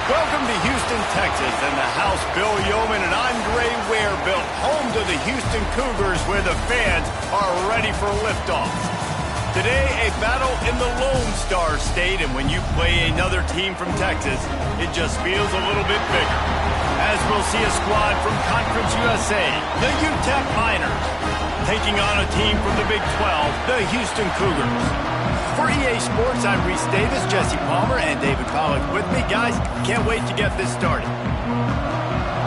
Welcome to Houston, Texas, and the house Bill Yeoman and Andre Ware built, home to the Houston Cougars, where the fans are ready for liftoff. Today, a battle in the Lone Star State, and when you play another team from Texas, it just feels a little bit bigger. As we'll see a squad from Conference USA, the UTEP Miners, taking on a team from the Big 12, the Houston Cougars. For EA Sports, I'm Reese Davis, Jesse Palmer, and David Pollack with me. Guys, can't wait to get this started.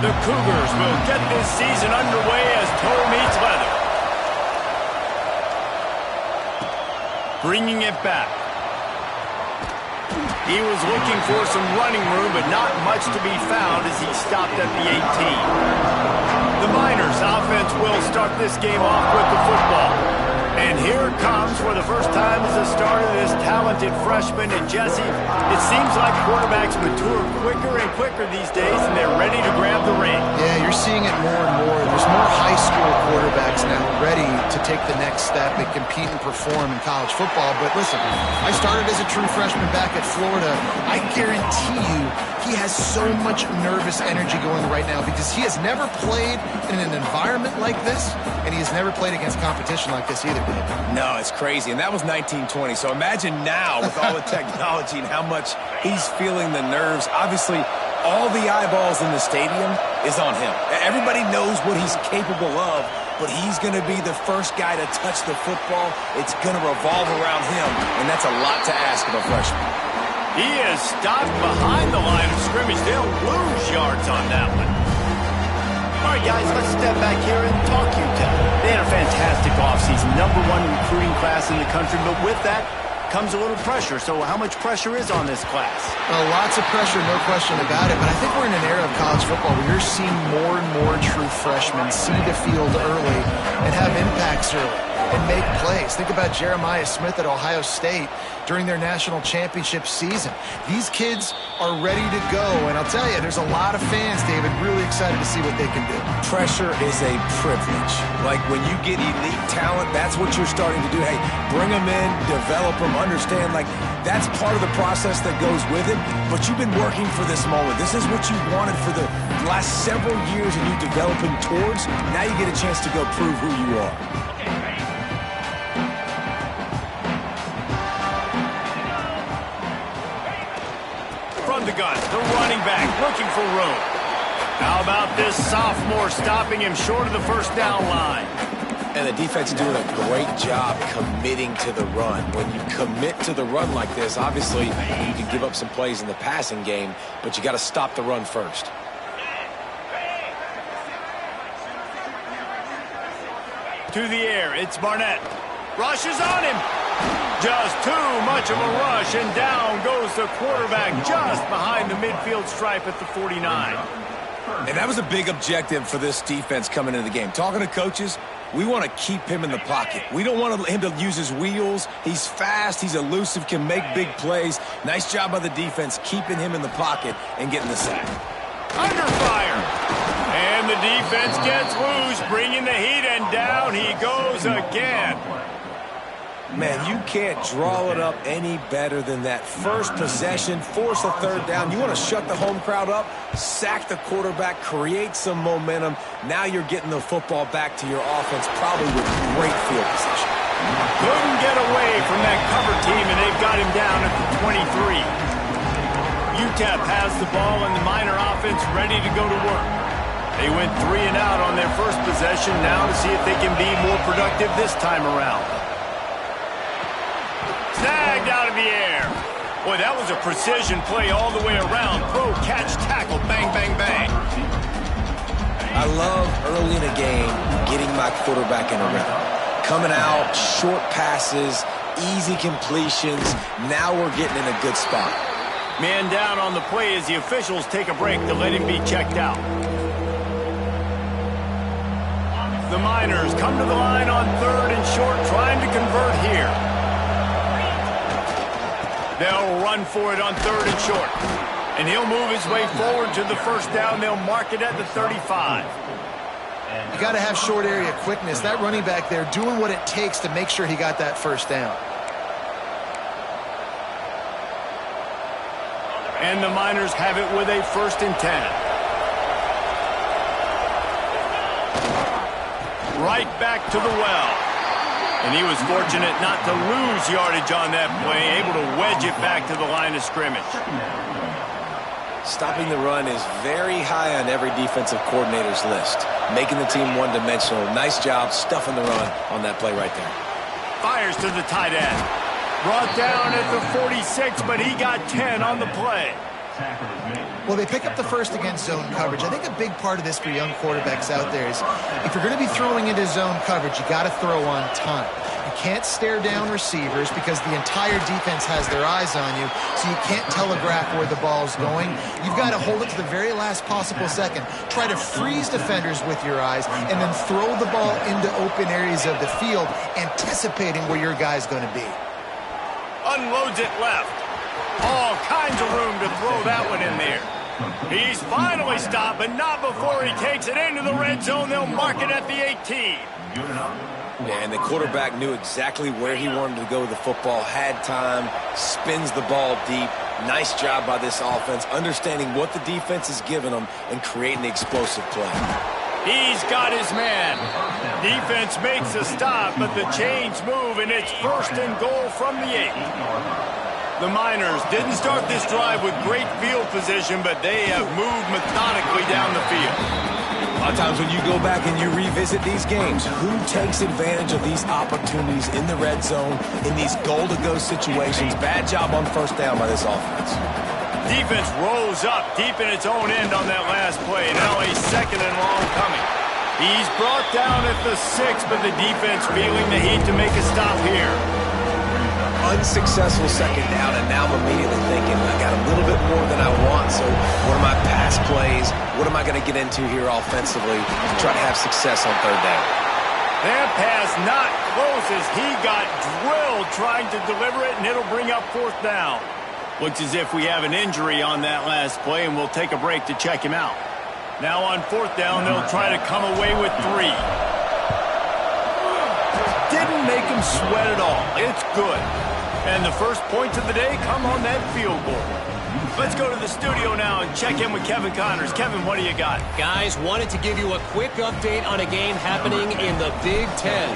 The Cougars will get this season underway as toe meets leather. Bringing it back. He was looking for some running room, but not much to be found as he stopped at the 18. The Miners offense will start this game off with the football. And here it comes for the first time as the start of this talented freshman. And Jesse, it seems like quarterbacks mature quicker and quicker these days, and they're ready to grab the reins. Yeah, you're seeing it more and more. There's more high school quarterbacks now ready to take the next step and compete and perform in college football. But listen, I started as a true freshman back at Florida. I guarantee you he has so much nervous energy going right now because he has never played in an environment like this, and he has never played against competition like this either. No, it's crazy, and that was 1920. So imagine now with all the technology and how much he's feeling the nerves. Obviously, all the eyeballs in the stadium is on him. Everybody knows what he's capable of, but he's going to be the first guy to touch the football. It's going to revolve around him, and that's a lot to ask of a freshman. He is stopped behind the line of scrimmage. They'll lose yards on that one. All right, guys, let's step back here and talk UTEP. They had a fantastic offseason, #1 recruiting class in the country, but with that comes a little pressure. So how much pressure is on this class? Lots of pressure, no question about it, but I think we're in an era of college football where you're seeing more and more true freshmen see the field early and have impacts early and make plays. Think about Jeremiah Smith at Ohio State during their national championship season. These kids are ready to go, and I'll tell you, there's a lot of fans, David, really excited to see what they can do. Pressure is a privilege. Like when you get elite talent, that's what you're starting to do. Hey, bring them in, develop them, understand, like that's part of the process that goes with it, but you've been working for this moment. This is what you wanted for the last several years and you developing towards. Now you get a chance to go prove who you are. From the gun, the running back looking for room. How about this sophomore stopping him short of the first down line? And the defense doing a great job committing to the run. When you commit to the run like this, obviously you can give up some plays in the passing game, but you got to stop the run first. To the air, it's Barnett. Rushes on him. Just too much of a rush, and down goes the quarterback just behind the midfield stripe at the 49. And that was a big objective for this defense coming into the game. Talking to coaches, we want to keep him in the pocket. We don't want him to use his wheels. He's fast, he's elusive, can make big plays. Nice job by the defense keeping him in the pocket and getting the sack. Under fire. And the defense gets loose, bringing the heat, and down he goes again. Man, you can't draw it up any better than that. First possession, force a third down. You want to shut the home crowd up, sack the quarterback, create some momentum. Now you're getting the football back to your offense, probably with great field position. Couldn't get away from that cover team, and they've got him down at the 23. UTEP has the ball, and the Miner offense ready to go to work. They went 3 and out on their first possession, now to see if they can be more productive this time around. Snagged out of the air. Boy, that was a precision play all the way around. Throw, catch, tackle, bang, bang, bang. I love early in a game getting my quarterback in a rhythm. Coming out, short passes, easy completions. Now we're getting in a good spot. Man down on the play as the officials take a break to let him be checked out. The Miners come to the line on 3rd and short, trying to convert here. They'll run for it on 3rd and short. And he'll move his way forward to the first down. They'll mark it at the 35. You got to have short area quickness. That running back there doing what it takes to make sure he got that first down. And the Miners have it with a 1st and 10. Right back to the well. And he was fortunate not to lose yardage on that play, able to wedge it back to the line of scrimmage. Stopping the run is very high on every defensive coordinator's list. Making the team one-dimensional. Nice job stuffing the run on that play right there. Fires to the tight end. Brought down at the 46, but he got 10 on the play. Well, they pick up the first against zone coverage. I think a big part of this for young quarterbacks out there is if you're going to be throwing into zone coverage, you got to throw on time. You can't stare down receivers because the entire defense has their eyes on you, so you can't telegraph where the ball's going. You've got to hold it to the very last possible second. Try to freeze defenders with your eyes and then throw the ball into open areas of the field, anticipating where your guy's going to be. Unloads it left. All kinds of room to throw that one in there. He's finally stopped, but not before he takes it into the red zone. They'll mark it at the 18. Yeah, and the quarterback knew exactly where he wanted to go with the football, had time, spins the ball deep. Nice job by this offense, understanding what the defense is giving them and creating the explosive play. He's got his man. Defense makes a stop, but the chains move, and it's 1st and goal from the 8. The Miners didn't start this drive with great field position, but they have moved methodically down the field. A lot of times when you go back and you revisit these games, who takes advantage of these opportunities in the red zone, in these goal-to-go situations? Bad job on 1st down by this offense. Defense rose up deep in its own end on that last play. Now a 2nd and long coming. He's brought down at the 6, but the defense feeling the heat to make a stop here. Unsuccessful 2nd down, and now I'm immediately thinking, I got a little bit more than I want, so what are my pass plays? What am I going to get into here offensively to try to have success on 3rd down? That pass not close as he got drilled trying to deliver it, and it'll bring up 4th down. Looks as if we have an injury on that last play, and we'll take a break to check him out. Now on 4th down, they'll try to come away with 3. Didn't make him sweat at all. It's good. And the first points of the day come on that field goal. Let's go to the studio now and check in with Kevin Connors. Kevin, what do you got? Guys, wanted to give you a quick update on a game happening in the Big Ten.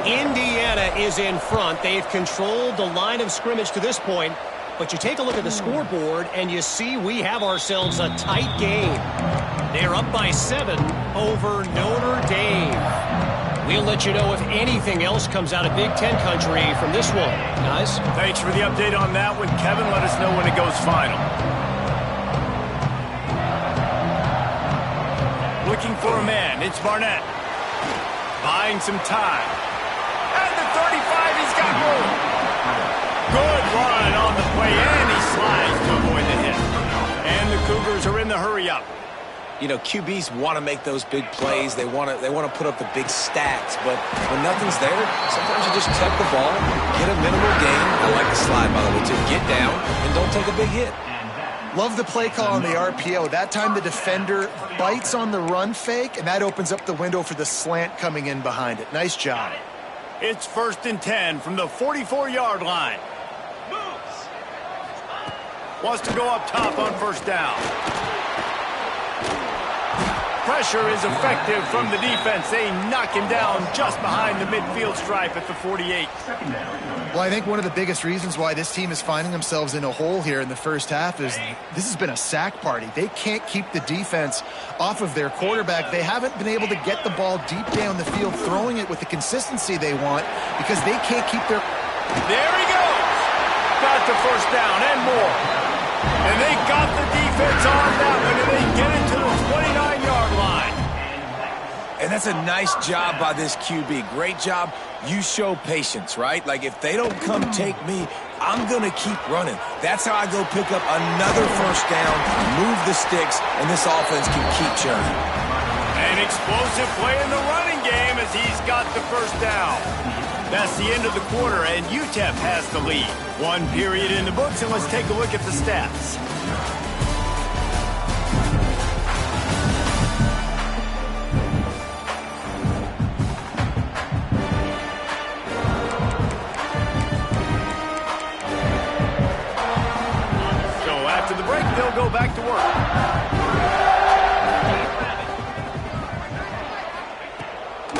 Indiana is in front. They've controlled the line of scrimmage to this point. But you take a look at the scoreboard, and you see we have ourselves a tight game. They're up by 7 over Notre Dame. We'll let you know if anything else comes out of Big Ten country from this one, guys. Thanks for the update on that one, Kevin. Let us know when it goes final. Looking for a man. It's Barnett. Buying some time. At the 35, he's got room. Good run on the play, and he slides to avoid the hit. And the Cougars are in the hurry-up. You know, QBs want to make those big plays. They want to put up the big stats. But when nothing's there, sometimes you just tuck the ball, get a minimal gain. I like the slide, by the way, to get down and don't take a big hit. Love the play call on the RPO. That time the defender bites on the run fake, and that opens up the window for the slant coming in behind it. Nice job. It's 1st and 10 from the 44-yard line. Wants to go up top on 1st down. Pressure is effective from the defense. They knock him down just behind the midfield stripe at the 48. Well, I think one of the biggest reasons why this team is finding themselves in a hole here in the first half is this has been a sack party. They can't keep the defense off of their quarterback. They haven't been able to get the ball deep down the field, throwing it with the consistency they want because they can't keep their... There he goes. Got the 1st down and more. And they got the defense on that one, and they get it to the 29-yard line. And that's a nice job by this QB. Great job. You show patience, right? Like, if they don't come take me, I'm going to keep running. That's how I go pick up another 1st down, move the sticks, and this offense can keep churning. An explosive play in the running game as he's got the 1st down. That's the end of the quarter, and UTEP has the lead. 1 period in the books, and let's take a look at the stats. the break, they'll go back to work.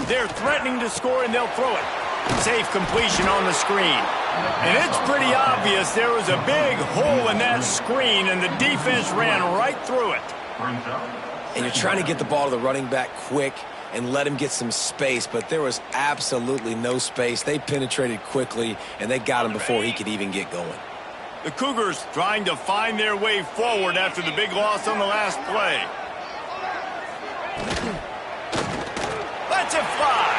They're threatening to score, and they'll throw it. Safe completion on the screen. And it's pretty obvious there was a big hole in that screen, and the defense ran right through it. And you're trying to get the ball to the running back quick and let him get some space, but there was absolutely no space. They penetrated quickly, and they got him before he could even get going. The Cougars trying to find their way forward after the big loss on the last play. Lets it fly.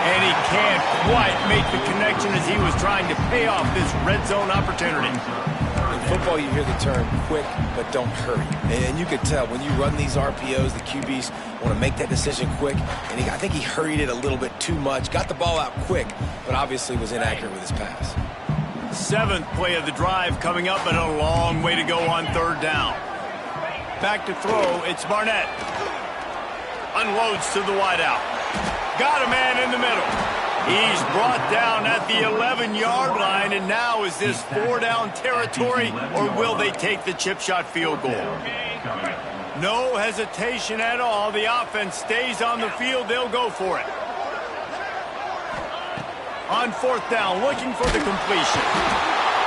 And he can't quite make the connection as he was trying to pay off this red zone opportunity. In football, you hear the term quick, but don't hurry. And you could tell when you run these RPOs, the QBs want to make that decision quick. And I think he hurried it a little bit too much, got the ball out quick, but obviously was inaccurate with his pass. 7th play of the drive coming up, and a long way to go on 3rd down. Back to throw, it's Barnett. Unloads to the wideout. Got a man in the middle. He's brought down at the 11-yard line, and now is this 4-down territory, or will they take the chip shot field goal? No hesitation at all. The offense stays on the field. They'll go for it. On 4th down, looking for the completion.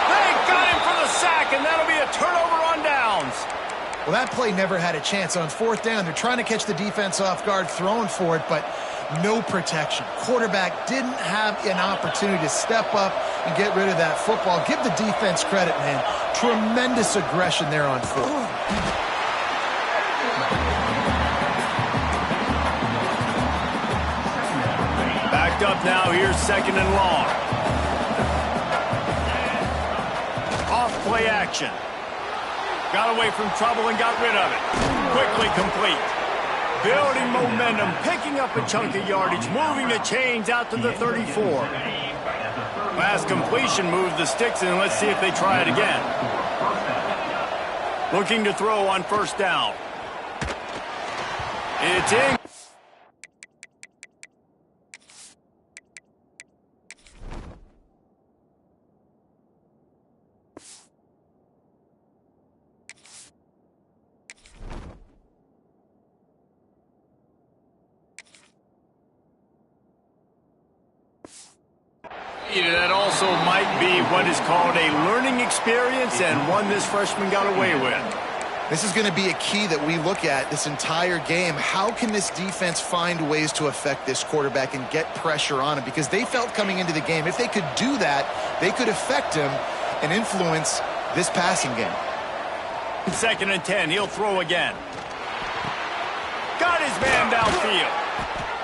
They got him for the sack, and that'll be a turnover on downs. Well, that play never had a chance. On 4th down, they're trying to catch the defense off guard, throwing for it, but no protection. Quarterback didn't have an opportunity to step up and get rid of that football. Give the defense credit, man. Tremendous aggression there on 4th. Backed up now, here's 2nd and long. Off play action. Got away from trouble and got rid of it. Quickly complete. Building momentum, picking up a chunk of yardage, moving the chains out to the 34. Last completion moved the sticks, and let's see if they try it again. Looking to throw on 1st down. It's in. That also might be what is called a learning experience, and one this freshman got away with. This is going to be a key that we look at this entire game. How can this defense find ways to affect this quarterback and get pressure on him? Because they felt coming into the game, if they could do that, they could affect him and influence this passing game. 2nd and 10, he'll throw again. Got his man downfield.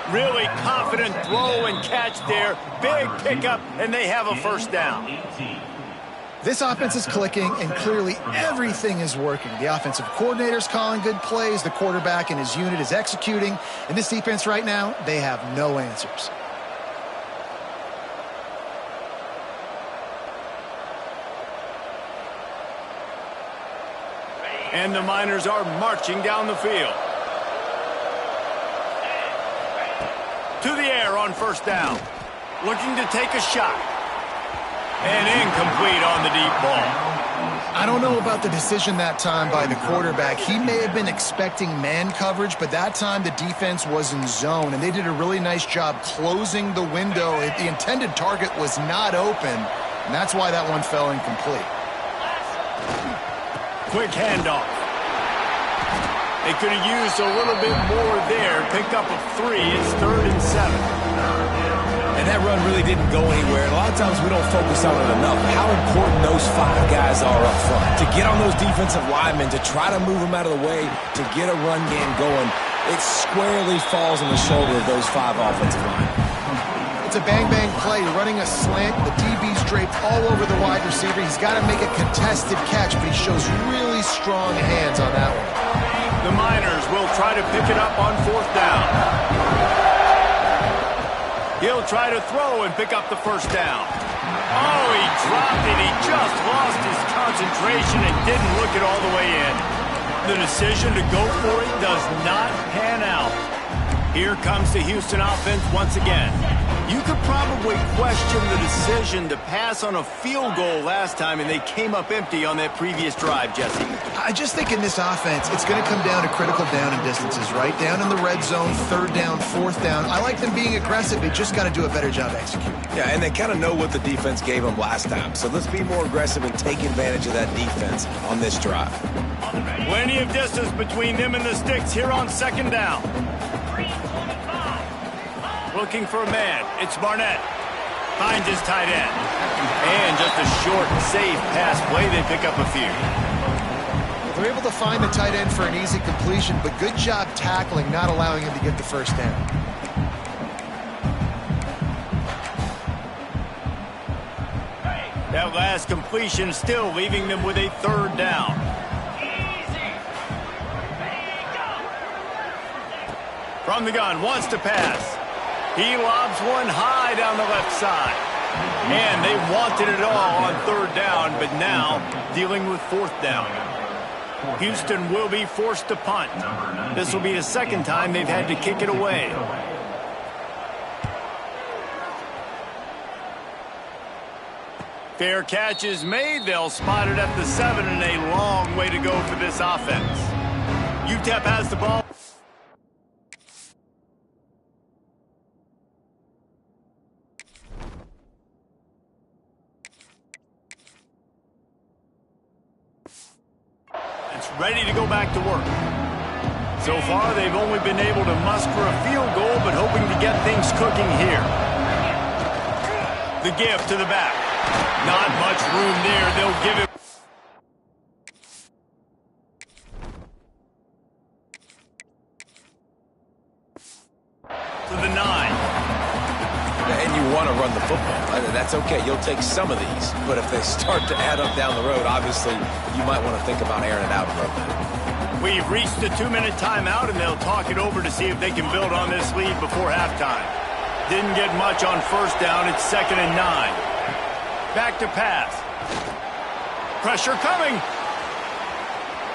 Really confident throw and catch there. Big pickup, and they have a 1st down. This offense is clicking, and clearly everything is working. The offensive coordinator's calling good plays. The quarterback and his unit is executing. And this defense right now, they have no answers. And the Miners are marching down the field. To the air on 1st down. Looking to take a shot. And incomplete on the deep ball. I don't know about the decision that time by the quarterback. He may have been expecting man coverage, but that time the defense was in zone, and they did a really nice job closing the window. The intended target was not open, and that's why that one fell incomplete. Quick handoff. They could have used a little bit more there. Pick up a 3. It's 3rd and 7. And that run really didn't go anywhere. And a lot of times we don't focus on it enough. How important those 5 guys are up front. To get on those defensive linemen, to try to move them out of the way, to get a run game going, it squarely falls on the shoulder of those 5 offensive linemen. It's a bang-bang play, running a slant. The DB's draped all over the wide receiver. He's got to make a contested catch, but he shows really strong hands on that one. The Miners will try to pick it up on 4th down. He'll try to throw and pick up the 1st down. Oh, he dropped it. He just lost his concentration and didn't look it all the way in. The decision to go for it does not pan out. Here comes the Houston offense once again. You could probably question the decision to pass on a field goal last time, and they came up empty on that previous drive, Jesse. I just think in this offense, it's going to come down to critical down and distances, right? Down in the red zone, third down, fourth down. I like them being aggressive. They just got to do a better job executing. Yeah, and they kind of know what the defense gave them last time. So let's be more aggressive and take advantage of that defense on this drive. Plenty of distance between them and the sticks here on second down. Looking for a man. It's Barnett. Finds his tight end. And just a short, safe pass play. They pick up a few. They're able to find the tight end for an easy completion, but good job tackling, not allowing him to get the first down. That last completion still leaving them with a third down. From the gun, wants to pass. He lobs one high down the left side. And they wanted it all on third down, but now dealing with fourth down. Houston will be forced to punt. This will be the second time they've had to kick it away. Fair catch is made. They'll spot it at the 7, and a long way to go for this offense. UTEP has the ball. It's ready to go back to work. So far, they've only been able to muster a field goal, but hoping to get things cooking here. The give to the back. Not much room there. They'll give it. To the 9. And you want to run the football. That's okay. You'll take some of these. But if they start to add up down the road, obviously, you might want to think about airing it out a little bit. We've reached the 2-minute timeout, and they'll talk it over to see if they can build on this lead before halftime. Didn't get much on first down. It's 2nd and 9. Back to pass. Pressure coming.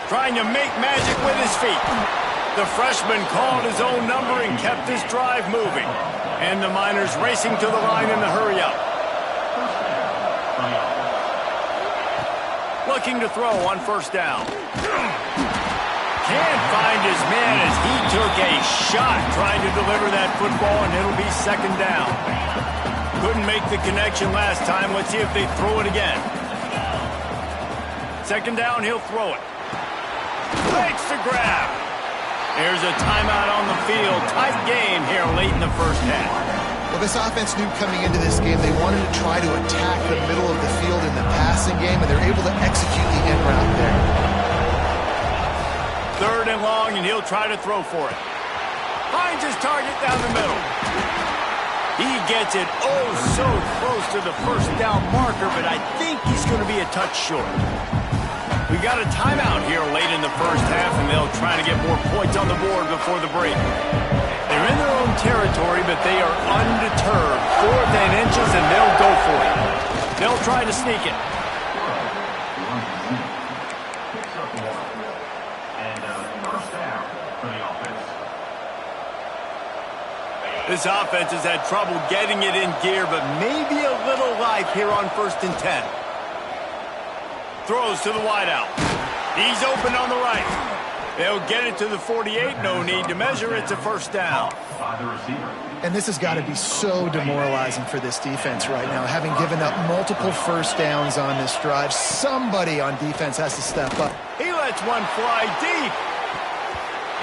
Trying to make magic with his feet. The freshman called his own number and kept his drive moving. And the Miners racing to the line in the hurry-up. Looking to throw on first down. Can't find his man as he took a shot trying to deliver that football, and it'll be 2nd down. Couldn't make the connection last time. Let's see if they throw it again. 2nd down, he'll throw it. Makes the grab. There's a timeout on the field. Tight game here late in the first half. Well, this offense knew coming into this game they wanted to try to attack the middle of the field in the passing game, and they're able to execute the end route there. 3rd and long, and he'll try to throw for it. Finds his target down the middle. He gets it oh so close to the first down marker, but I think he's going to be a touch short. We got a timeout here late in the first half, and they'll try to get more points on the board before the break. They're in their own territory, but they are undeterred. 4th and inches, and they'll go for it. They'll try to sneak it. This offense has had trouble getting it in gear, but maybe a little life here on 1st and 10. Throws to the wideout. He's open on the right. They'll get it to the 48. No need to measure. It's a first down. And this has got to be so demoralizing for this defense right now, having given up multiple first downs on this drive. Somebody on defense has to step up. He lets one fly deep.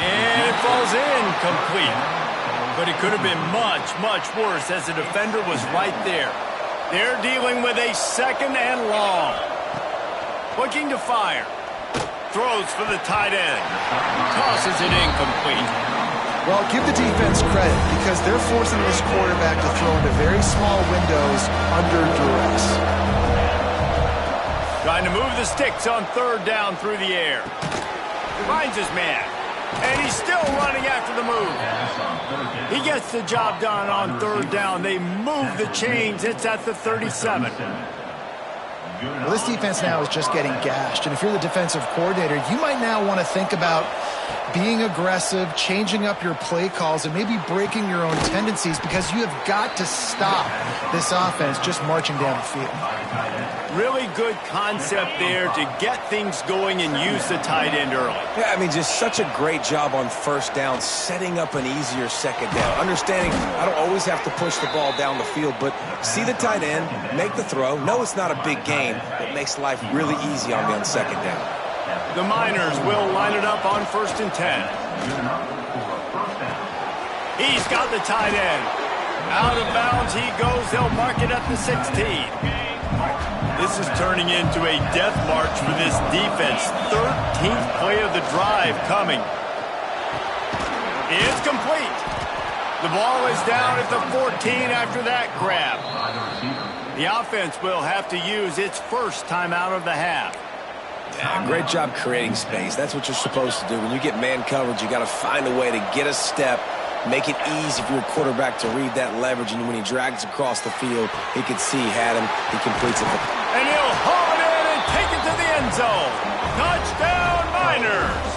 And it falls in complete. But it could have been much, much worse as the defender was right there. They're dealing with a 2nd and long. Looking to fire. Throws for the tight end. Tosses it incomplete. Well, give the defense credit because they're forcing this quarterback to throw into very small windows under duress. Trying to move the sticks on 3rd down through the air. Finds his man. And he's still running after the move. He gets the job done on 3rd down. They move the chains. It's at the 37. Well, this defense now is just getting gashed. And if you're the defensive coordinator, you might now want to think about being aggressive, changing up your play calls, and maybe breaking your own tendencies, because you have got to stop this offense just marching down the field. Really good concept there to get things going and use the tight end early. Yeah, I mean, just such a great job on first down, setting up an easier second down. Understanding I don't always have to push the ball down the field, but see the tight end, make the throw. No, it's not a big game. It makes life really easy on me on second down. The Miners will line it up on 1st and 10. He's got the tight end. Out of bounds he goes. They'll mark it at the 16. This is turning into a death march for this defense. 13th play of the drive coming. It's complete. The ball is down at the 14 after that grab. The offense will have to use its first timeout of the half. Yeah, great job creating space. That's what you're supposed to do. When you get man coverage, you got to find a way to get a step, make it easy for your quarterback to read that leverage, and when he drags across the field, he can see he had him. He completes it. And he'll haul it in and take it to the end zone. Touchdown, Miners!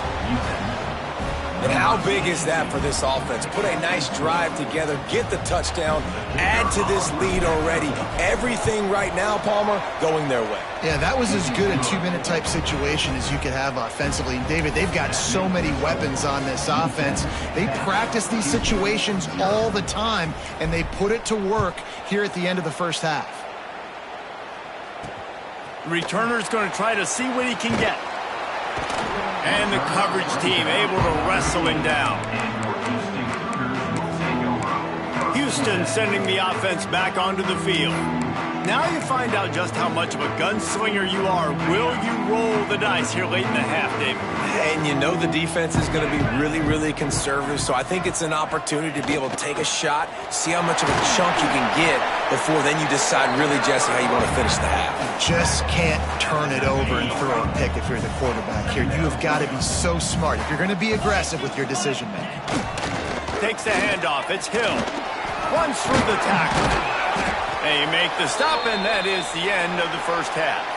And how big is that for this offense? Put a nice drive together, get the touchdown, add to this lead already. Everything right now, Palmer, going their way. Yeah, that was as good a 2-minute type situation as you could have offensively. And David, they've got so many weapons on this offense. They practice these situations all the time, and they put it to work here at the end of the first half. The returner's going to try to see what he can get. And the coverage team able to wrestle him down. Houston sending the offense back onto the field. Now you find out just how much of a gunslinger you are. Will you roll the dice here late in the half, David? And you know the defense is going to be really, really conservative, so I think it's an opportunity to be able to take a shot, see how much of a chunk you can get before then you decide really, Jesse, how you want to finish the half. Just can't turn it over and throw a pick if you're the quarterback here. You have got to be so smart if you're going to be aggressive with your decision-making. Takes the handoff. It's Hill. Runs through the tackle. They make the stop, and that is the end of the first half.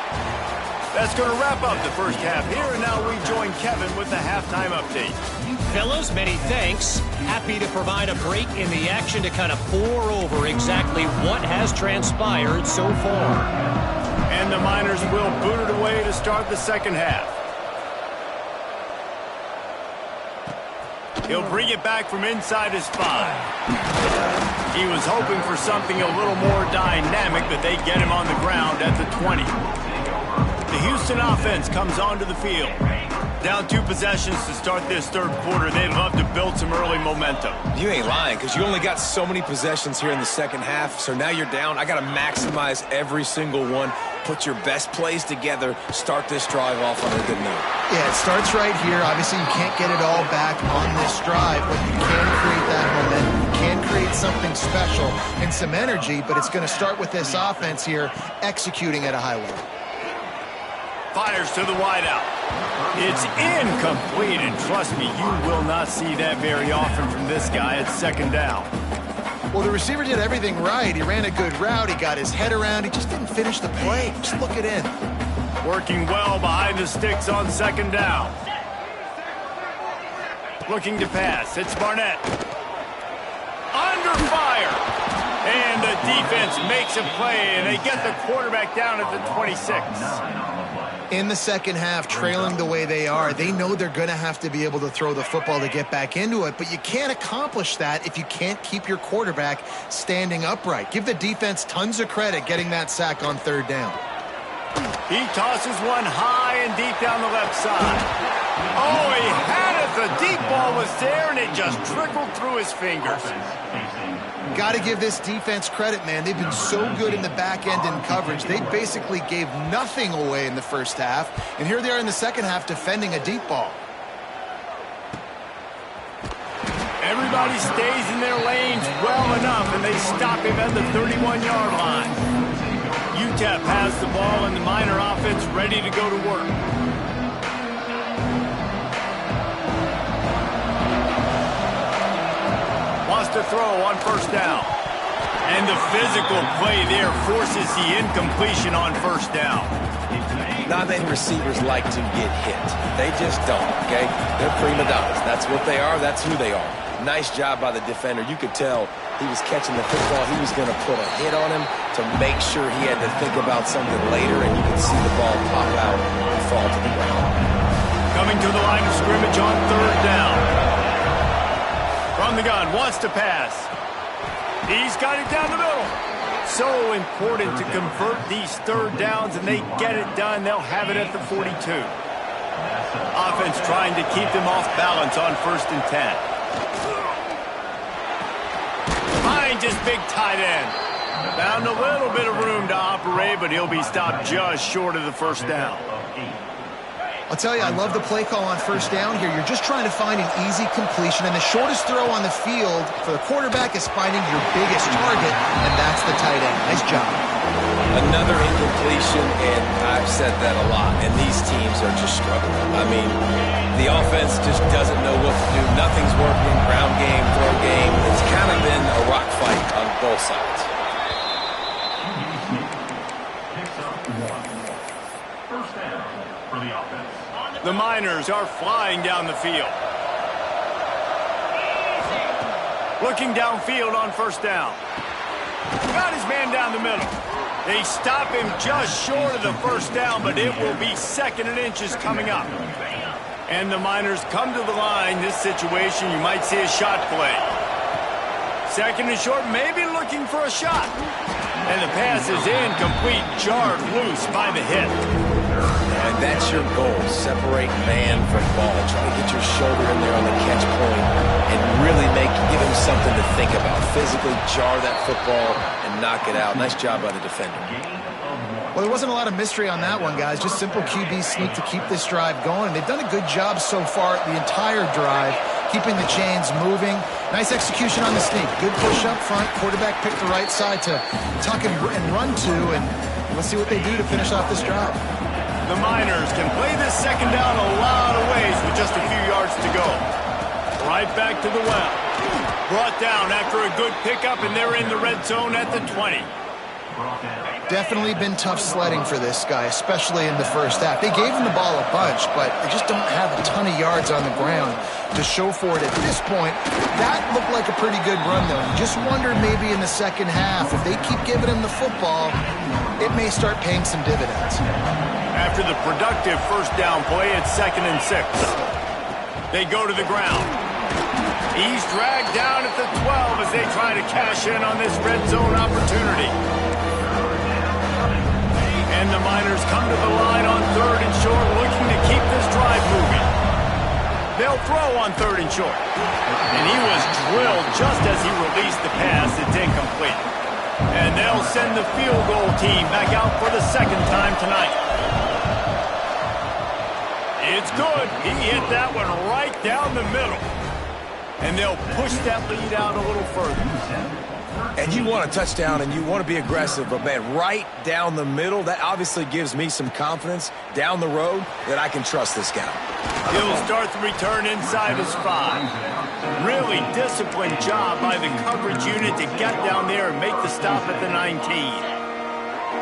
That's going to wrap up the first half here, and now we join Kevin with the halftime update. Fellas, many thanks. Happy to provide a break in the action to kind of pour over exactly what has transpired so far. And the Miners will boot it away to start the second half. He'll bring it back from inside his 5. He was hoping for something a little more dynamic, but they get him on the ground at the 20. The Houston offense comes onto the field. Down 2 possessions to start this third quarter. They'd love to build some early momentum. You ain't lying, because you only got so many possessions here in the second half, so now you're down. I got to maximize every single one. Put your best plays together. Start this drive off on a good note. Yeah, it starts right here. Obviously, you can't get it all back on this drive, but you can create that momentum. You can create something special and some energy, but it's going to start with this offense here executing at a high level. Fires to the wideout. It's incomplete, and trust me, you will not see that very often from this guy at second down. Well, the receiver did everything right. He ran a good route. He got his head around. He just didn't finish the play. Just look it in. Working well behind the sticks on second down. Looking to pass. It's Barnett. Under fire. And the defense makes a play, and they get the quarterback down at the 26. In the second half, trailing the way they are, they know they're going to have to be able to throw the football to get back into it, but you can't accomplish that if you can't keep your quarterback standing upright. Give the defense tons of credit getting that sack on third down. He tosses one high and deep down the left side. Oh, he had it. The deep ball was there, and it just trickled through his fingers. Got to give this defense credit, man. They've been so good in the back end in coverage. They basically gave nothing away in the first half, and here they are in the second half defending a deep ball. Everybody stays in their lanes well enough, and they stop him at the 31-yard line. UTEP has the ball, and the Miner offense ready to go to work. Wants to throw on first down. And the physical play there forces the incompletion on first down. Not many receivers like to get hit. They just don't, okay? They're prima donnas. That's what they are. That's who they are. Nice job by the defender. You could tell he was catching the football. He was going to put a hit on him to make sure he had to think about something later, and you could see the ball pop out and fall to the ground. Coming to the line of scrimmage on 3rd down. From the gun, wants to pass. He's got it down the middle. So important to convert these 3rd downs, and they get it done. They'll have it at the 42. Offense trying to keep them off balance on 1st and 10. Finds his big tight end. Found a little bit of room to operate, but he'll be stopped just short of the 1st down. I'll tell you, I love the play call on 1st down here. You're just trying to find an easy completion, and the shortest throw on the field for the quarterback is finding your biggest target, and that's the tight end. Nice job. Another incompletion, and I've said that a lot, and these teams are just struggling. I mean, the offense just doesn't know what to do. Nothing's working. Ground game, throw game. It's kind of been a rock fight on both sides. The Miners are flying down the field. Looking downfield on 1st down. Got his man down the middle. They stop him just short of the 1st down, but it will be 2nd and inches coming up. And the Miners come to the line. This situation, you might see a shot play. 2nd and short, maybe looking for a shot. And the pass is incomplete, jarred loose by the hit. And that's your goal, separate man from ball. Try to get your shoulder in there on the catch point and really give him something to think about. Physically jar that football and knock it out. Nice job by the defender. Well, there wasn't a lot of mystery on that one, guys. Just simple QB sneak to keep this drive going. They've done a good job so far the entire drive, keeping the chains moving. Nice execution on the sneak. Good push up front. Quarterback picked the right side to tuck and run to, and let's see what they do to finish off this drive. The Miners can play this 2nd down a lot of ways with just a few yards to go. Right back to the well. Brought down after a good pickup, and they're in the red zone at the 20. Definitely been tough sledding for this guy, especially in the 1st half. They gave him the ball a bunch, but they just don't have a ton of yards on the ground to show for it at this point. That looked like a pretty good run, though. You just wonder maybe in the 2nd half, if they keep giving him the football, it may start paying some dividends. After the productive 1st down play, it's 2nd and 6. They go to the ground. He's dragged down at the 12 as they try to cash in on this red zone opportunity. And the Miners come to the line on 3rd and short, looking to keep this drive moving. They'll throw on 3rd and short. And he was drilled just as he released the pass. It's incomplete. And they'll send the field goal team back out for the 2nd time tonight. It's good. He hit that one right down the middle. And they'll push that lead out a little further. And you want a touchdown and you want to be aggressive, but man, right down the middle, that obviously gives me some confidence down the road that I can trust this guy. He'll start the return inside his 5. Really disciplined job by the coverage unit to get down there and make the stop at the 19.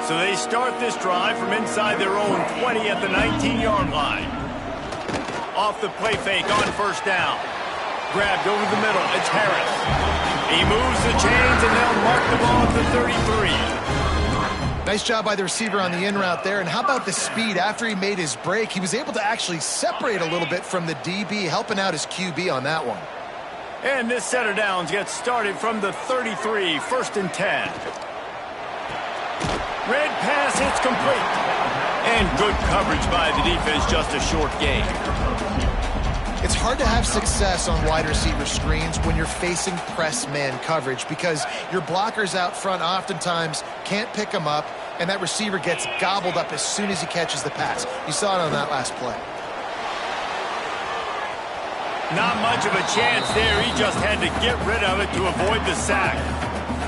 So they start this drive from inside their own 20 at the 19-yard line. Off the play fake on 1st down. Grabbed over the middle. It's Harris. He moves the chains, and they'll mark the ball at the 33. Nice job by the receiver on the in route there. And how about the speed? After he made his break, he was able to actually separate a little bit from the DB, helping out his QB on that one. And this set of downs gets started from the 33, 1st and 10. Red pass hits complete. And good coverage by the defense, just a short gain. It's hard to have success on wide receiver screens when you're facing press man coverage because your blockers out front oftentimes can't pick them up, and that receiver gets gobbled up as soon as he catches the pass. You saw it on that last play. Not much of a chance there. He just had to get rid of it to avoid the sack.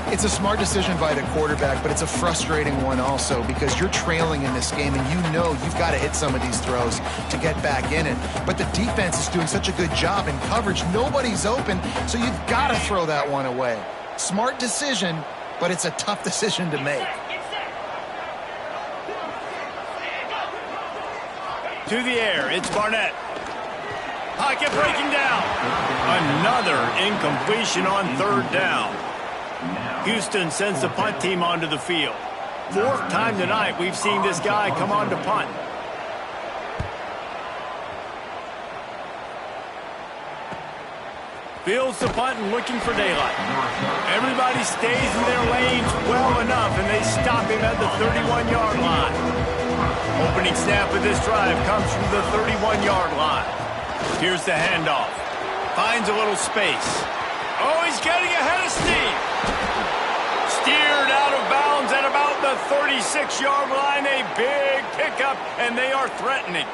It's a smart decision by the quarterback, but it's a frustrating one also because you're trailing in this game and you know you've got to hit some of these throws to get back in it. But the defense is doing such a good job in coverage. Nobody's open, so you've got to throw that one away. Smart decision, but it's a tough decision to make. To the air, it's Barnett. Pocket breaking down. Another incompletion on third down. Houston sends the punt team onto the field. Fourth time tonight we've seen this guy come on to punt. Fields the punt and looking for daylight. Everybody stays in their lanes well enough, and they stop him at the 31-yard line. Opening snap of this drive comes from the 31-yard line. Here's the handoff. Finds a little space. Oh, he's getting ahead of steam. Steered out of bounds at about the 36-yard line. A big pickup, and they are threatening.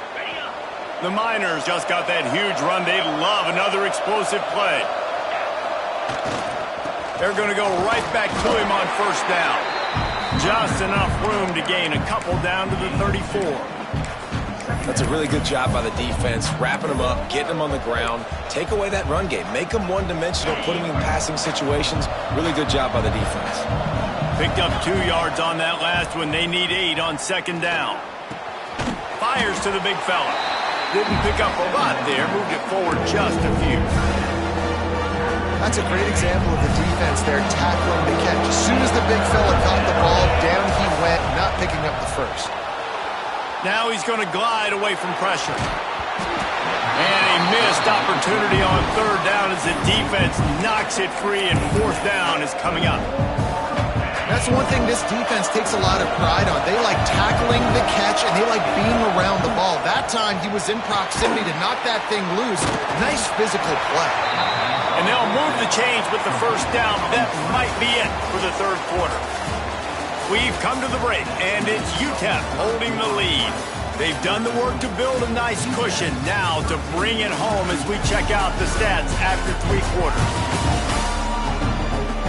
The Miners just got that huge run. They love another explosive play. They're going to go right back to him on first down. Just enough room to gain a couple down to the 34. That's a really good job by the defense, wrapping them up, getting them on the ground. Take away that run game. Make them one-dimensional, put them in passing situations. Really good job by the defense. Picked up 2 yards on that last one. They need 8 on second down. Fires to the big fella. Didn't pick up a lot there, moved it forward just a few. That's a great example of the defense there, tackling the catch. As soon as the big fella caught the ball, down he went, not picking up the first. Now he's going to glide away from pressure. And a missed opportunity on third down as the defense knocks it free, and fourth down is coming up. That's one thing this defense takes a lot of pride on. They like tackling the catch, and they like being around the ball. That time, he was in proximity to knock that thing loose. Nice physical play. And they'll move the chains with the first down. That might be it for the third quarter. We've come to the break, and it's UTEP holding the lead. They've done the work to build a nice cushion. Now to bring it home as we check out the stats after 3 quarters.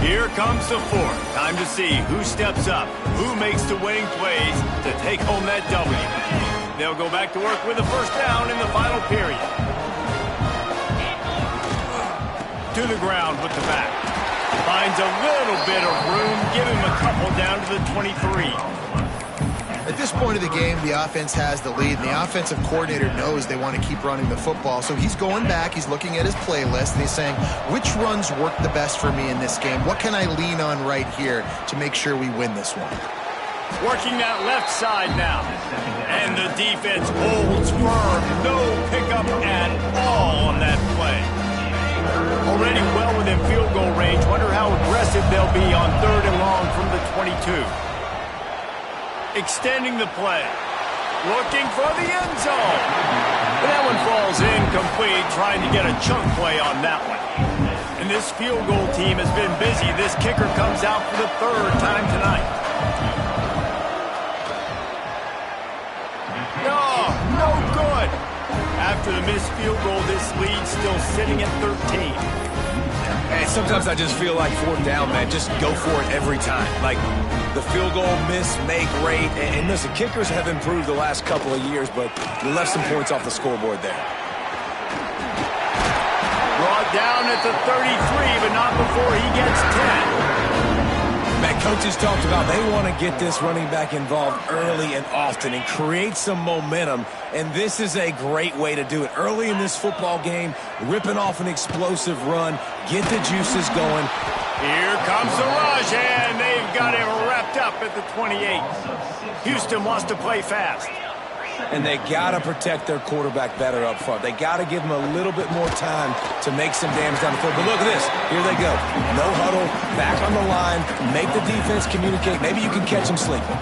Here comes the fourth. Time to see who steps up, who makes the winning plays to take home that W. They'll go back to work with a first down in the final period. To the ground with the back. Finds a little bit of room. Give him a couple down to the 23. At this point of the game, the offense has the lead, and the offensive coordinator knows they want to keep running the football. So he's going back, he's looking at his playlist, and he's saying, which runs work the best for me in this game? What can I lean on right here to make sure we win this one? Working that left side now. And the defense holds firm. No pickup at all on that play. Already well within field goal range. Wonder how aggressive they'll be on third and long from the 22. Extending the play. Looking for the end zone. But that one falls incomplete, trying to get a chunk play on that one. And this field goal team has been busy. This kicker comes out for the third time tonight. No good. After the missed field goal, this lead's still sitting at 13. And sometimes I just feel like fourth down, man. Just go for it every time. Like the field goal miss, make rate. And listen, kickers have improved the last couple of years, but we left some points off the scoreboard there. Brought down at the 33, but not before he gets 10. Man, coaches talked about they want to get this running back involved early and often and create some momentum, and this is a great way to do it. Early in this football game, ripping off an explosive run, get the juices going. Here comes the rush, and they've got him wrapped up at the 28. Houston wants to play fast. And they got to protect their quarterback better up front. They got to give him a little bit more time to make some damage down the field. But look at this. Here they go. No huddle, back on the line, make the defense communicate. Maybe you can catch them sleeping.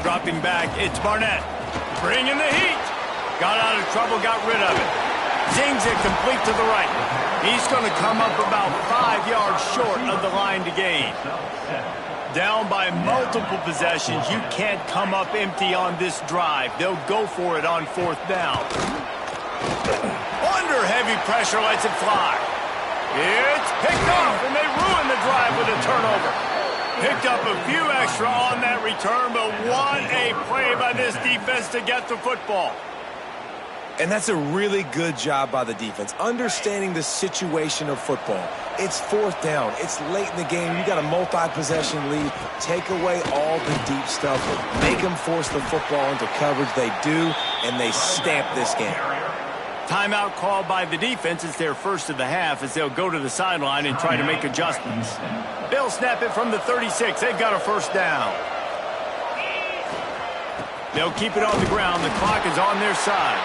Dropping back, it's Barnett. Bringing the heat. Got out of trouble, got rid of it. Zings it complete to the right. He's going to come up about 5 yards short of the line to gain. Down by multiple possessions, you can't come up empty on this drive. They'll go for it on fourth down. Under heavy pressure, lets it fly. It's picked off, and they ruin the drive with a turnover. Picked up a few extra on that return, but what a play by this defense to get the football. And that's a really good job by the defense, understanding the situation of football. It's fourth down. It's late in the game. You got a multi-possession lead. Take away all the deep stuff. Make them force the football into coverage. They do, and they stamp this game. Timeout called by the defense. It's their first of the half as they'll go to the sideline and try to make adjustments. They'll snap it from the 36. They've got a first down. They'll keep it on the ground. The clock is on their side.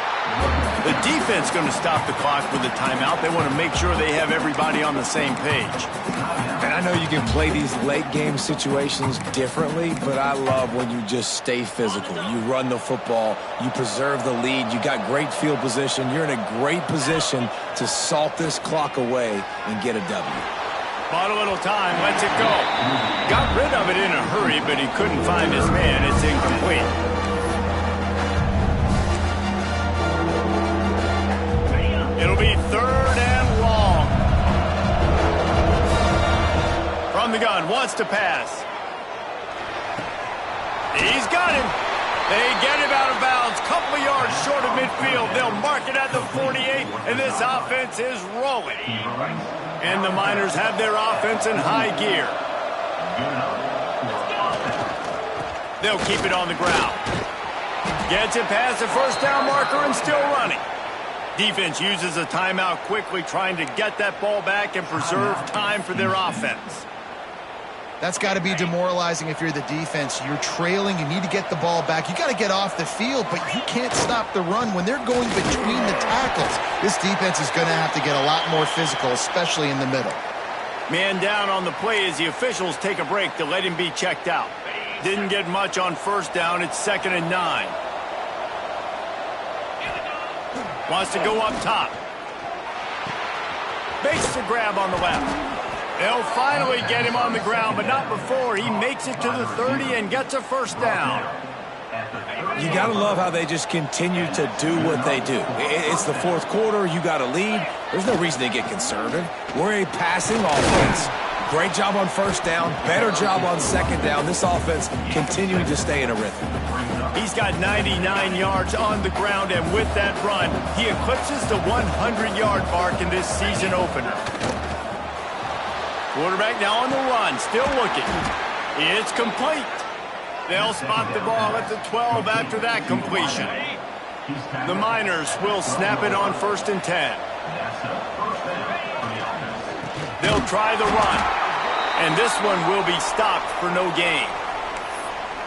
The defense going to stop the clock with a timeout. They want to make sure they have everybody on the same page. And I know you can play these late game situations differently, but I love when you just stay physical. You run the football, you preserve the lead, you got great field position. You're in a great position to salt this clock away and get a W. Bought a little time, lets it go. Got rid of it in a hurry, but he couldn't find his man. It's incomplete. It'll be third and long. From the gun, wants to pass. He's got him. They get him out of bounds. Couple of yards short of midfield. They'll mark it at the 48, and this offense is rolling. And the Miners have their offense in high gear. They'll keep it on the ground. Gets it past the first down marker and still running. Defense uses a timeout quickly, trying to get that ball back and preserve time for their offense. That's got to be demoralizing if you're the defense. You're trailing. You need to get the ball back. You got to get off the field, but you can't stop the run when they're going between the tackles. This defense is going to have to get a lot more physical, especially in the middle. Man down on the play as the officials take a break to let him be checked out. Didn't get much on first down. It's 2nd and 9. Wants to go up top. Makes the grab on the left. They'll finally get him on the ground, but not before he makes it to the 30 and gets a first down. You got to love how they just continue to do what they do. It's the fourth quarter. You got a lead. There's no reason to get conservative. We're a passing offense. Great job on first down. Better job on second down. This offense continuing to stay in a rhythm. He's got 99 yards on the ground, and with that run, he eclipses the 100-yard mark in this season opener. Quarterback now on the run, still looking. It's complete. They'll spot the ball at the 12 after that completion. The Miners will snap it on 1st and 10. They'll try the run, and this one will be stopped for no gain.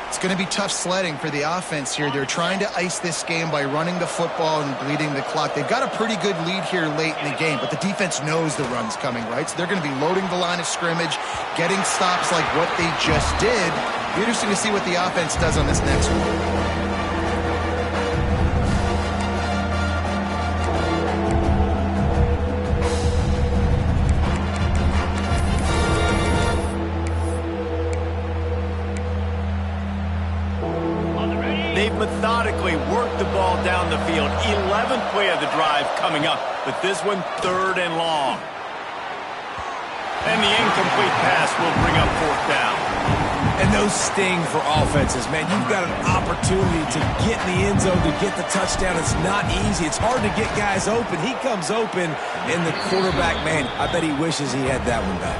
It's going to be tough sledding for the offense here. They're trying to ice this game by running the football and bleeding the clock. They've got a pretty good lead here late in the game, but the defense knows the run's coming, right? So they're going to be loading the line of scrimmage, getting stops like what they just did. Be interesting to see what the offense does on this next one. They've methodically worked the ball down the field. 11th play of the drive coming up, but this one 3rd and long. And the incomplete pass will bring up 4th down. And those sting for offenses, man. You've got an opportunity to get in the end zone, to get the touchdown. It's not easy. It's hard to get guys open. He comes open, and the quarterback, man, I bet he wishes he had that one back.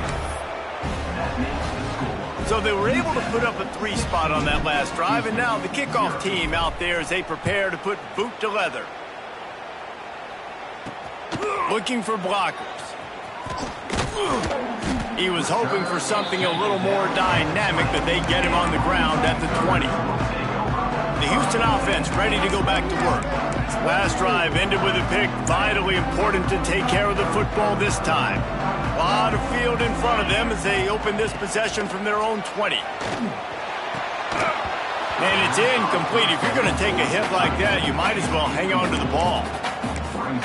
So they were able to put up a 3 spot on that last drive, and now the kickoff team out there as they prepare to put boot to leather. Looking for blockers. He was hoping for something a little more dynamic, but they get him on the ground at the 20. The Houston offense ready to go back to work. Last drive ended with a pick. Vitally important to take care of the football this time. A lot of field in front of them as they open this possession from their own 20. And it's incomplete. If you're going to take a hit like that, you might as well hang on to the ball.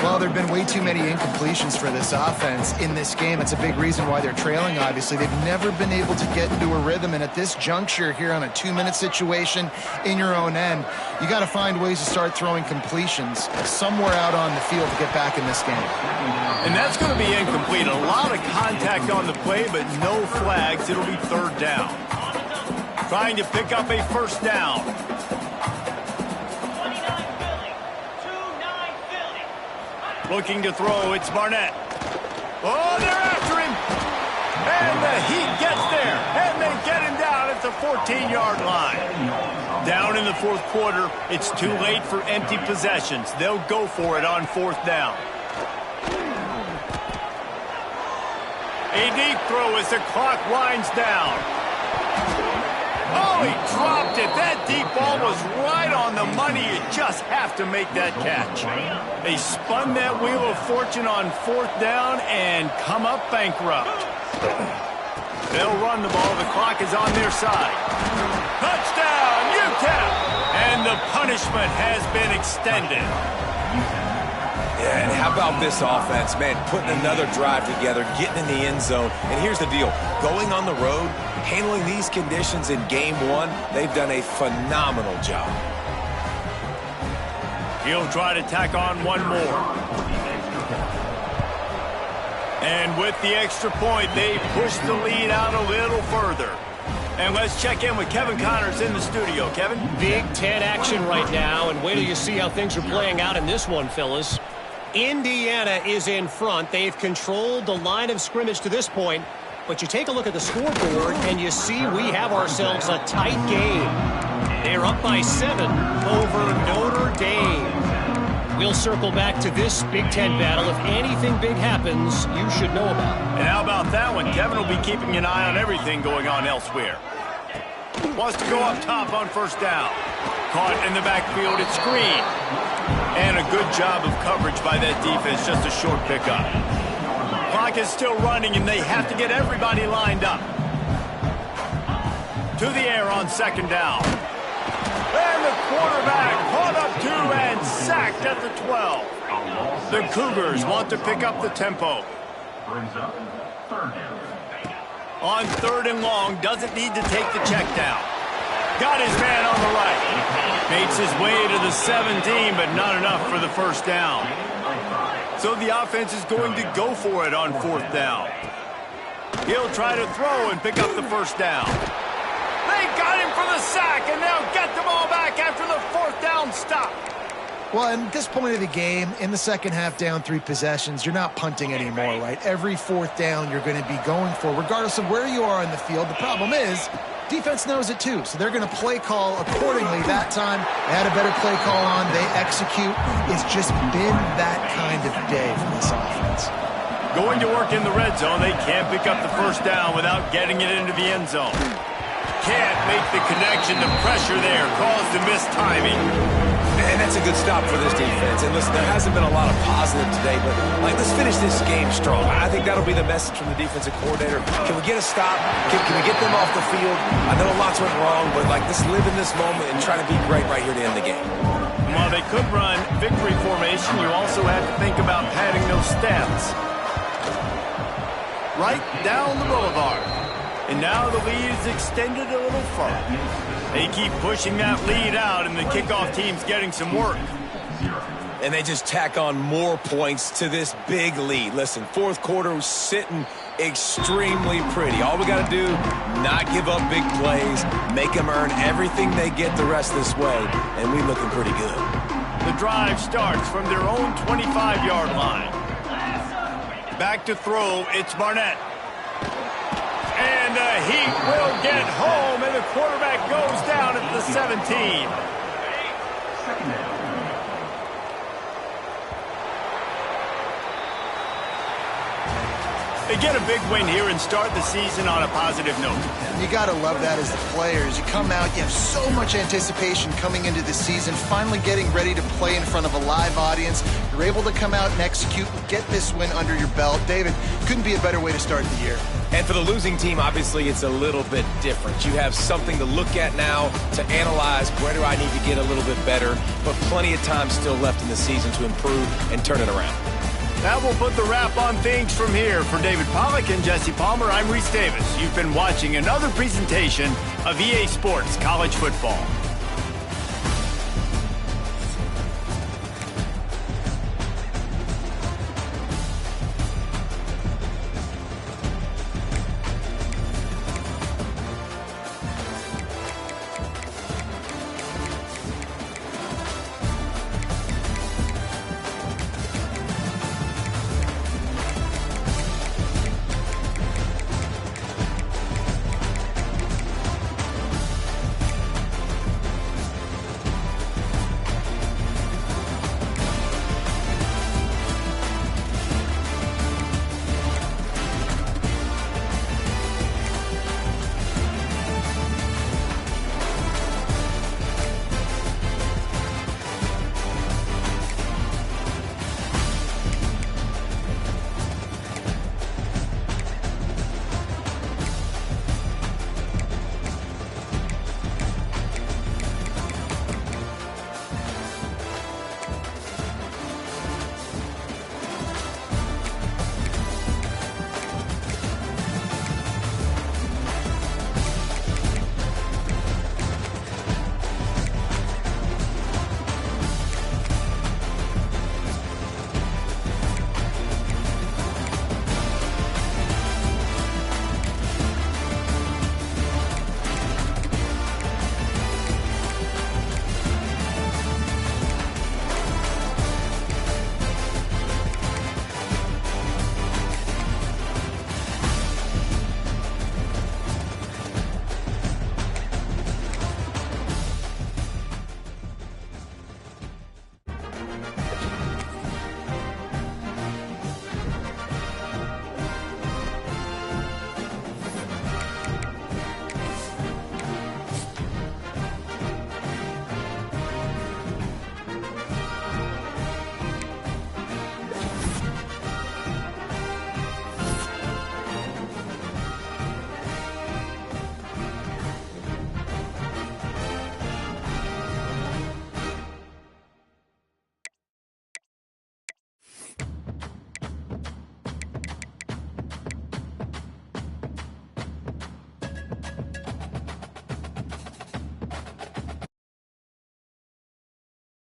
Well, there have been way too many incompletions for this offense in this game. It's a big reason why they're trailing, obviously. They've never been able to get into a rhythm, and at this juncture here on a 2-minute situation in your own end, you got to find ways to start throwing completions somewhere out on the field to get back in this game. And that's going to be incomplete. A lot of contact on the play, but no flags. It'll be 3rd down. Trying to pick up a 1st down. Looking to throw, it's Barnett. Oh, they're after him. And the Heat gets there. And they get him down at the 14-yard line. Down in the fourth quarter, it's too late for empty possessions. They'll go for it on fourth down. A deep throw as the clock winds down. Oh, he dropped it. That deep ball was right on the money. You just have to make that catch. They spun that wheel of fortune on fourth down and come up bankrupt. They'll run the ball. The clock is on their side. Touchdown, UTEP! And the punishment has been extended. Yeah, and how about this offense, man, putting another drive together, getting in the end zone. And here's the deal. Going on the road, handling these conditions in game one, they've done a phenomenal job. He'll try to tack on one more. And with the extra point, they push the lead out a little further. And let's check in with Kevin Connors in the studio. Kevin? Big Ten action right now, and wait till you see how things are playing out in this one, fellas. Indiana is in front. They've controlled the line of scrimmage to this point, but you take a look at the scoreboard, and you see we have ourselves a tight game. They're up by 7 over Notre Dame. We'll circle back to this Big Ten battle. If anything big happens, you should know about it. And how about that one? Kevin will be keeping an eye on everything going on elsewhere. Wants to go up top on first down. Caught in the backfield, it's Green. And a good job of coverage by that defense, just a short pickup. Clock is still running, and they have to get everybody lined up. To the air on second down. And the quarterback caught up to and sacked at the 12. The Cougars want to pick up the tempo. On third and long, doesn't need to take the check down. Got his man on the right. Makes his way to the 17, but not enough for the first down. So the offense is going to go for it on fourth down. He'll try to throw and pick up the first down. They got him for the sack, and they'll get the ball back after the fourth down stop. Well, at this point of the game, in the second half, down 3 possessions, you're not punting anymore, right? Every fourth down you're going to be going for, regardless of where you are in the field. The problem is, defense knows it too, so they're going to play call accordingly. That time, they had a better play call on. They execute. It's just been that kind of day for this offense. Going to work in the red zone, they can't pick up the first down without getting it into the end zone. Can't make the connection. The pressure there caused the missed timing. And that's a good stop for this defense. And listen, there hasn't been a lot of positive today, but let's finish this game strong. I think that'll be the message from the defensive coordinator. Can we get a stop? Can we get them off the field? I know lots went wrong, but let's live in this moment and try to be great right here to end the game. While they could run victory formation, you also have to think about padding those stats. Right down the boulevard. And now the lead is extended a little further. They keep pushing that lead out, and the kickoff team's getting some work. And they just tack on more points to this big lead. Listen, fourth quarter was sitting extremely pretty. All we got to do, not give up big plays, make them earn everything they get the rest of this way, and we looking pretty good. The drive starts from their own 25-yard line. Back to throw, it's Barnett. And the Heat will get home, and the quarterback goes down at the 17. They get a big win here and start the season on a positive note. You got to love that as the players. You come out, you have so much anticipation coming into the season, finally getting ready to play in front of a live audience. You're able to come out and execute and get this win under your belt. David, couldn't be a better way to start the year. And for the losing team, obviously, it's a little bit different. You have something to look at now to analyze where do I need to get a little bit better, but plenty of time still left in the season to improve and turn it around. That will put the wrap on things from here. For David Pollack and Jesse Palmer, I'm Reese Davis. You've been watching another presentation of EA Sports College Football.